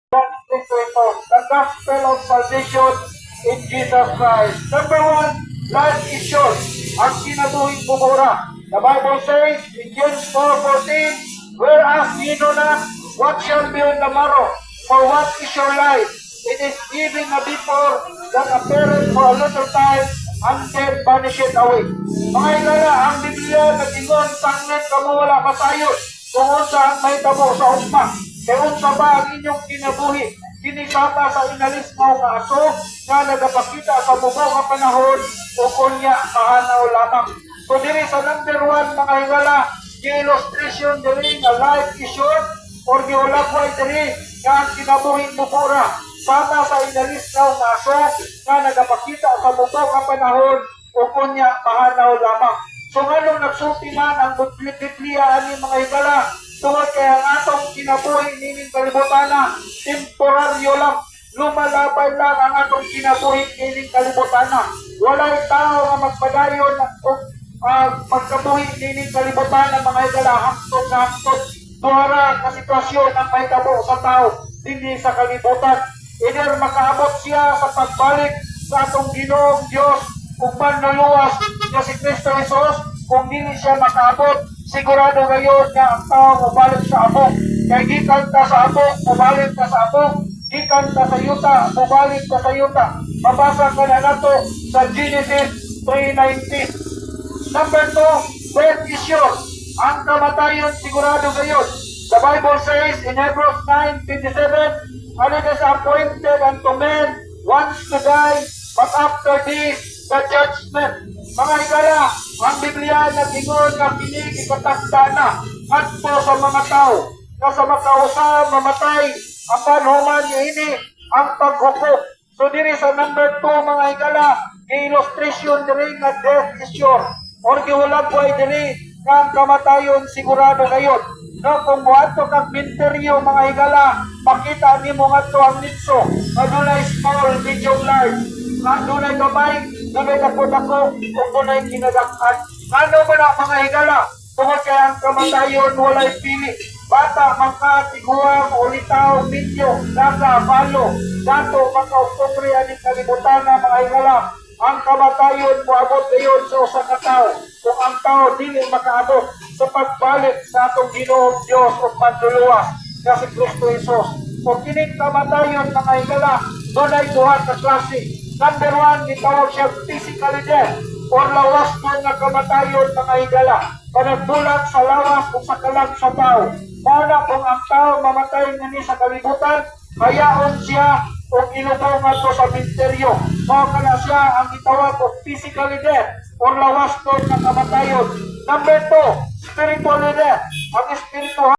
The gospel of salvation in Jesus Christ. Number one, life is short. Ang kinabuhing bumura. The Bible says in James 4:14, whereas ye know not what shall be on the morrow, for what is your life? It is given a before that appeareth for a little time, and then vanisheth away. Mga igala, ang Biblia nag-ingon sanglit kamo wala masayon, tungod sa ang may tabo sa ugma. Kaya unsa ba ang inyong kinabuhi? Kinisama sa inalis mo nga aso nga nagapakita sa bubo nga panahon o kunya mahanaw lamang. So diri sa number one mga higala, illustration diri nga life is short or giulagway diri nga ang kinabuhing bukura. Sama sa inalis nga aso nga nagapakita sa bubo nga panahon o kunya mahanaw lamang. So nganong nagsulti man ang Biblia ani mga higala, tungod kaya ang atong kinabuhi nining kalibutan na temporaryo lang, lumalabay lang ang atong kinabuhi nining kalibutan na. Walay tao nga magpadayon o magkabuhi nining kalibutan na mga higala hangtod na hangtod. Duhara ka sitwasyon ang mahitabo sa tao hindi sa kalibutan. Either makaabot siya sa pagbalik sa atong Ginoong Diyos ug manluluwas nga si Kristo Jesus. Kung dili siya makaabot, sigurado ngayon nga ang tao mabalik sa abok. Kaya gikan ka sa abok, mabalik ka sa abok. Gikan ka sa yuta, mabalik ka sa yuta. Mabasa ka na nato sa Genesis 3:19. Number 2, death is sure. Ang kamatayon sigurado ngayon. The Bible says in Hebrews 9:27, and it is appointed unto men once to die, but after this, the judgment. Mga higala, ang Biblia nag-ingon na kinikipatakda na adto sa mga tao na sa makausa mamatay ang panhuman niya ini ang paghukom. So diri sa number 2 mga higala, illustration diri nga death is sure or giwalagway diri nga ang kamatayon sigurado ngayon. No, kung buhato kang minteryo mga higala, makita nimo ngadto ang nitso nga dunay small, medium, large. Nga dunay gamay, dunay dako-dako, o dunay kinadak-an. Ano ba na mga higala? Tungod kaya ang kamatayon walay pili. Bata, mangka, tiguang, ulitaw, medyo, daga, balo, dato, maka-oktubre, aning kalibutan na mga higala. Ang kamatayon moabot ngayon sa usa ka tao. Kung ang tao dili makaabot sa pagbalik sa atong Ginoong Dios o manluluwas nga si Kristo Jesus. Kung kining kamatayon mga higala, dunay duha ka klase. Number 1, gitawag siya physically death or lawas mo na kamatayon mga higala. Panagbulag sa lawas o sa kalag sa tao. Pauna kung ang tao mamatay nga ni sa kalibutan, hayaon siya o ilubong ato sa misteryo. Mao kana siya ang gitawag og physically death or lawas mo na kamatayon. Number 2, spiritually death. Ang espiritu